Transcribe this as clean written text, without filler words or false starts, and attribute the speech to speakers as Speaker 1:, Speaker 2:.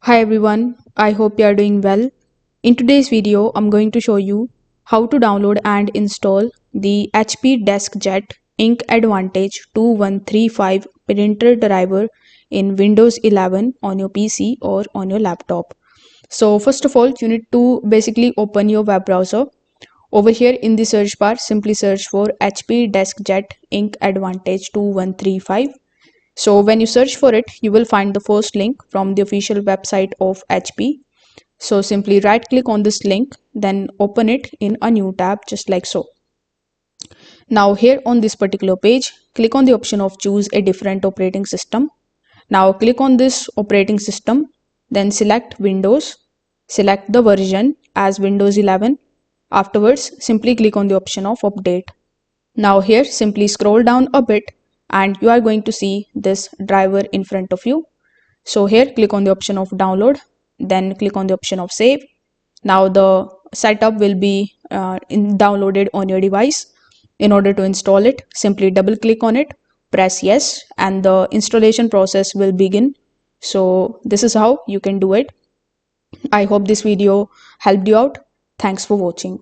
Speaker 1: Hi everyone, I hope you are doing well. In today's video, I'm going to show you how to download and install the HP Deskjet Ink Advantage 2135 printer driver in Windows 11 on your PC or on your laptop. So first of all, you need to basically open your web browser. Over here in the search bar, simply search for HP Deskjet Ink Advantage 2135. So when you search for it, you will find the first link from the official website of HP. So simply right click on this link, then open it in a new tab just like so. Now here on this particular page, click on the option of choose a different operating system. Now click on this operating system, then select Windows, select the version as Windows 11. Afterwards, simply click on the option of update. Now here simply scroll down a bit and you are going to see this driver in front of you. So here click on the option of download, then click on the option of save. Now the setup will be downloaded on your device. In order to install it, simply double click on it, press yes, and the installation process will begin. So this is how you can do it. I hope this video helped you out. Thanks for watching.